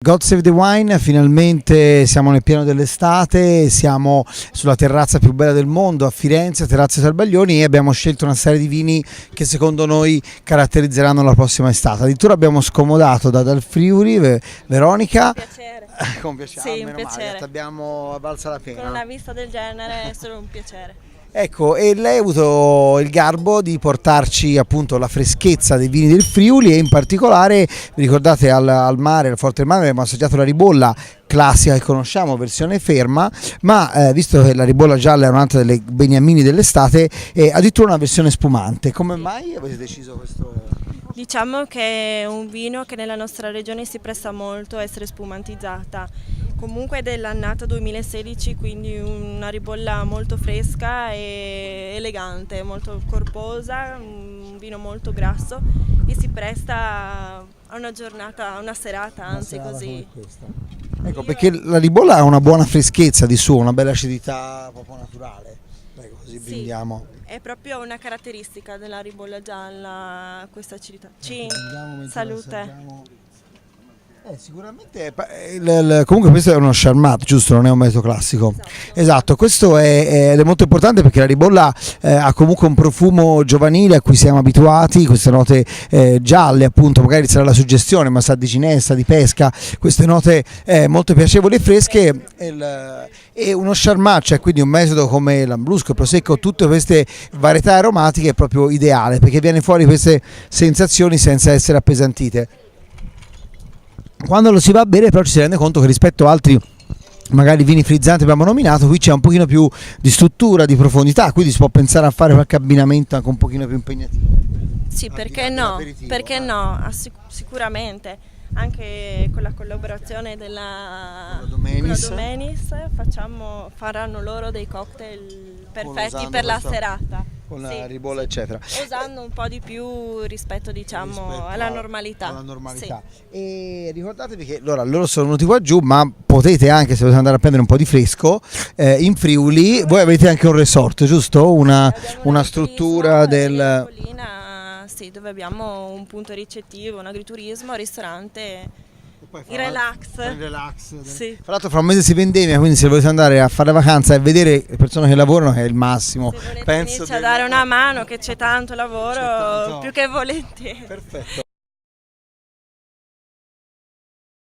God Save the Wine, finalmente siamo nel pieno dell'estate, siamo sulla terrazza più bella del mondo a Firenze, Terrazze Salbaglioni, e abbiamo scelto una serie di vini che secondo noi caratterizzeranno la prossima estate. Addirittura abbiamo scomodato dal Friuli, Veronica. Piacere. Con piacere, Sì, un meno piacere. male, abbiamo valsa la pena. Con una vista del genere è solo un piacere. Ecco, e lei ha avuto il garbo di portarci appunto la freschezza dei vini del Friuli, e in particolare, vi ricordate, al mare, al Forte del Mare, abbiamo assaggiato la ribolla classica che conosciamo, versione ferma, ma visto che la ribolla gialla è un'altra delle beniamini dell'estate, addirittura una versione spumante. Come mai avete deciso questo? Diciamo che è un vino che nella nostra regione si presta molto a essere spumantizzata. Comunque è dell'annata 2016, quindi una ribolla molto fresca e elegante, molto corposa, un vino molto grasso e si presta a una giornata, a una serata, anzi così. Ecco, perché la ribolla ha una buona freschezza di suo, una bella acidità proprio naturale. Prego, così brindiamo. È proprio una caratteristica della ribolla gialla questa acidità. Salute. Sicuramente comunque questo è uno charmat, giusto? Non è un metodo classico. Esatto, questo ed è molto importante perché la ribolla ha comunque un profumo giovanile a cui siamo abituati, queste note gialle, appunto, magari sarà la suggestione, ma sa di cinestra, di pesca, queste note molto piacevoli e fresche, e uno charmat, cioè quindi un metodo come l'ambrusco, il prosecco, tutte queste varietà aromatiche è proprio ideale perché viene fuori queste sensazioni senza essere appesantite. Quando lo si va a bere però ci si rende conto che rispetto a altri magari vini frizzanti abbiamo nominato, qui c'è un pochino più di struttura, di profondità, quindi si può pensare a fare qualche abbinamento anche un pochino più impegnativo. Sì, perché no? Perché no? Sicuramente. Anche con la collaborazione della Domenis faranno loro dei cocktail perfetti per la serata. Con la ribolla eccetera. Usando un po' di più rispetto alla normalità. Sì. E ricordatevi che loro sono venuti qua giù, ma potete anche, se volete andare a prendere un po' di fresco, in Friuli voi avete anche un resort, giusto? Una struttura del... Sì, dove abbiamo un punto ricettivo, un agriturismo, ristorante, il relax. Sì. Tra l'altro fra un mese si vendemmia, quindi se volete andare a fare vacanza e vedere le persone che lavorano è il massimo. Se volete venirci a dare una mano, che c'è tanto lavoro, più che volentieri. Perfetto.